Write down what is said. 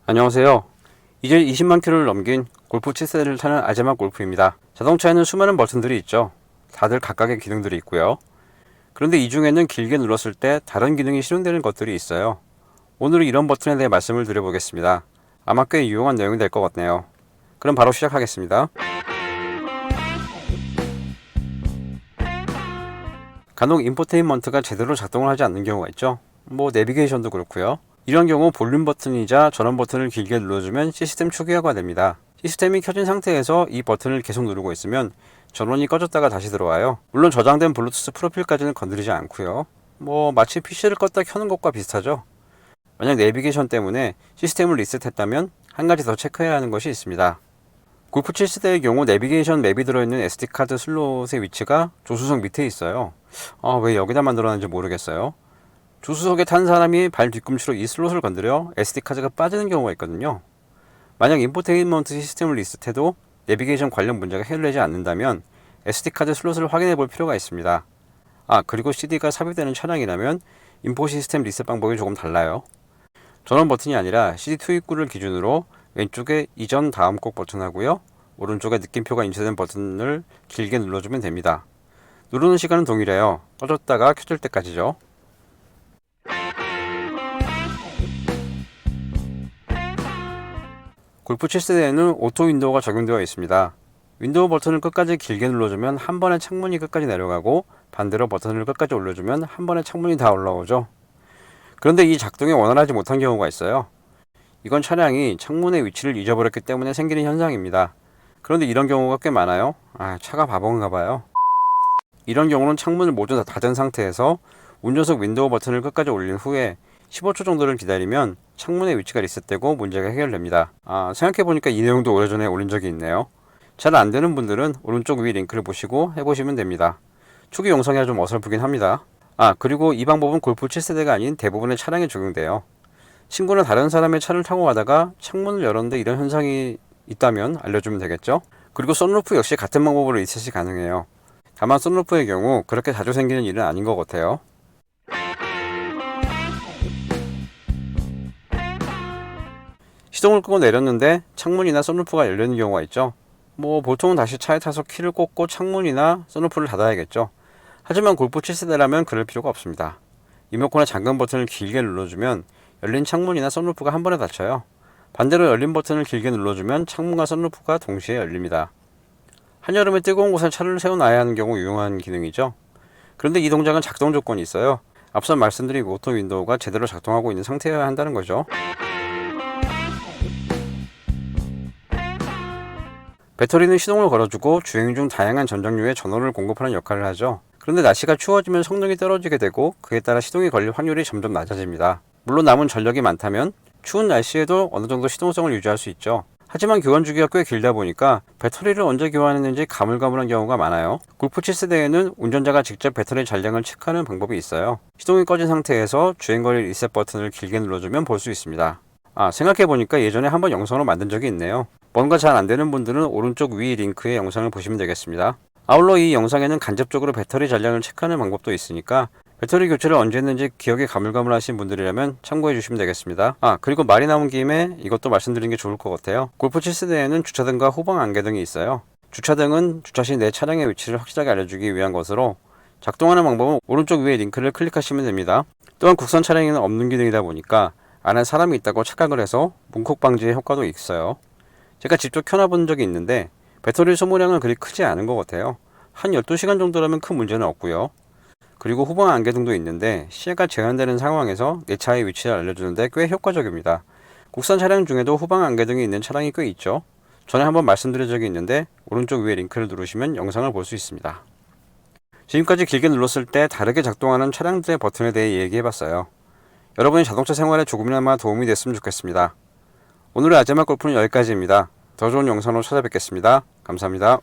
안녕하세요. 이제 20만 킬로를 넘긴 골프 7세대를 타는 아제마 골프입니다. 자동차에는 수많은 버튼들이 있죠. 다들 각각의 기능들이 있고요. 그런데 이 중에는 길게 눌렀을 때 다른 기능이 실행되는 것들이 있어요. 오늘은 이런 버튼에 대해 말씀을 드려보겠습니다. 아마 꽤 유용한 내용이 될 것 같네요. 그럼 바로 시작하겠습니다. 간혹 인포테인먼트가 제대로 작동을 하지 않는 경우가 있죠. 내비게이션도 그렇고요. 이런 경우 볼륨 버튼이자 전원 버튼을 길게 눌러주면 시스템 초기화가 됩니다. 시스템이 켜진 상태에서 이 버튼을 계속 누르고 있으면 전원이 꺼졌다가 다시 들어와요. 물론 저장된 블루투스 프로필까지는 건드리지 않고요. 마치 PC를 껐다 켜는 것과 비슷하죠. 만약 내비게이션 때문에 시스템을 리셋했다면 한 가지 더 체크해야 하는 것이 있습니다. 골프 7세대의 경우 내비게이션 맵이 들어있는 SD카드 슬롯의 위치가 조수석 밑에 있어요. 왜 여기다 만들어놨는지 모르겠어요. 조수석에 탄 사람이 발 뒤꿈치로 이 슬롯을 건드려 SD카드가 빠지는 경우가 있거든요. 만약 인포테인먼트 시스템을 리셋해도 내비게이션 관련 문제가 해결되지 않는다면 SD카드 슬롯을 확인해 볼 필요가 있습니다. 그리고 CD가 삽입되는 차량이라면 인포 시스템 리셋 방법이 조금 달라요. 전원 버튼이 아니라 CD 투입구를 기준으로 왼쪽에 이전 다음 꼭 버튼하고요. 오른쪽에 느낌표가 인쇄된 버튼을 길게 눌러주면 됩니다. 누르는 시간은 동일해요. 꺼졌다가 켜질 때까지죠. 골프 7세대에는 오토 윈도우가 적용되어 있습니다. 윈도우 버튼을 끝까지 길게 눌러주면 한 번에 창문이 끝까지 내려가고 반대로 버튼을 끝까지 올려주면 한 번에 창문이 다 올라오죠. 그런데 이 작동이 원활하지 못한 경우가 있어요. 이건 차량이 창문의 위치를 잊어버렸기 때문에 생기는 현상입니다. 그런데 이런 경우가 꽤 많아요. 차가 바본가 봐요. 이런 경우는 창문을 모두 다 닫은 상태에서 운전석 윈도우 버튼을 끝까지 올린 후에 15초 정도를 기다리면 창문의 위치가 리셋되고 문제가 해결됩니다. 생각해보니까 이 내용도 오래전에 올린 적이 있네요. 잘 안되는 분들은 오른쪽 위 링크를 보시고 해보시면 됩니다. 초기 영상이라 좀 어설프긴 합니다. 그리고 이 방법은 골프 7세대가 아닌 대부분의 차량에 적용돼요. 친구는 다른 사람의 차를 타고 가다가 창문을 열었는데 이런 현상이 있다면 알려주면 되겠죠? 그리고 썬루프 역시 같은 방법으로 리셋이 가능해요. 다만 썬루프의 경우 그렇게 자주 생기는 일은 아닌 것 같아요. 시동을 끄고 내렸는데 창문이나 썬루프가 열리는 경우가 있죠. 보통은 다시 차에 타서 키를 꽂고 창문이나 썬루프를 닫아야겠죠. 하지만 골프 7세대라면 그럴 필요가 없습니다. 리모컨의 잠금 버튼을 길게 눌러주면 열린 창문이나 썬루프가 한 번에 닫혀요. 반대로 열린 버튼을 길게 눌러주면 창문과 썬루프가 동시에 열립니다. 한여름에 뜨거운 곳에 차를 세워놔야 하는 경우 유용한 기능이죠. 그런데 이 동작은 작동 조건이 있어요. 앞서 말씀드린 오토 윈도우가 제대로 작동하고 있는 상태여야 한다는 거죠. 배터리는 시동을 걸어주고 주행 중 다양한 전장류에 전원을 공급하는 역할을 하죠. 그런데 날씨가 추워지면 성능이 떨어지게 되고 그에 따라 시동이 걸릴 확률이 점점 낮아집니다. 물론 남은 전력이 많다면 추운 날씨에도 어느 정도 시동성을 유지할 수 있죠. 하지만 교환 주기가 꽤 길다 보니까 배터리를 언제 교환했는지 가물가물한 경우가 많아요. 골프 7세대에는 운전자가 직접 배터리 잔량을 체크하는 방법이 있어요. 시동이 꺼진 상태에서 주행거리 리셋 버튼을 길게 눌러주면 볼 수 있습니다. 생각해보니까 예전에 한번 영상으로 만든 적이 있네요. 뭔가 잘 안되는 분들은 오른쪽 위 링크의 영상을 보시면 되겠습니다. 아울러 이 영상에는 간접적으로 배터리 잔량을 체크하는 방법도 있으니까 배터리 교체를 언제 했는지 기억이 가물가물하신 분들이라면 참고해 주시면 되겠습니다. 그리고 말이 나온 김에 이것도 말씀드리는 게 좋을 것 같아요. 골프 7세대에는 주차등과 후방 안개등이 있어요. 주차등은 주차 시 내 차량의 위치를 확실하게 알려주기 위한 것으로 작동하는 방법은 오른쪽 위에 링크를 클릭하시면 됩니다. 또한 국산 차량에는 없는 기능이다 보니까 안에 사람이 있다고 착각을 해서 문콕 방지의 효과도 있어요. 제가 직접 켜놔본 적이 있는데 배터리 소모량은 그리 크지 않은 것 같아요. 한 12시간 정도라면 큰 문제는 없고요. 그리고 후방 안개등도 있는데 시야가 제한되는 상황에서 내 차의 위치를 알려주는데 꽤 효과적입니다. 국산 차량 중에도 후방 안개등이 있는 차량이 꽤 있죠. 전에 한번 말씀드린 적이 있는데 오른쪽 위에 링크를 누르시면 영상을 볼 수 있습니다. 지금까지 길게 눌렀을 때 다르게 작동하는 차량들의 버튼에 대해 얘기해봤어요. 여러분이 자동차 생활에 조금이나마 도움이 됐으면 좋겠습니다. 오늘의 아제마 골프는 여기까지입니다. 더 좋은 영상으로 찾아뵙겠습니다. 감사합니다.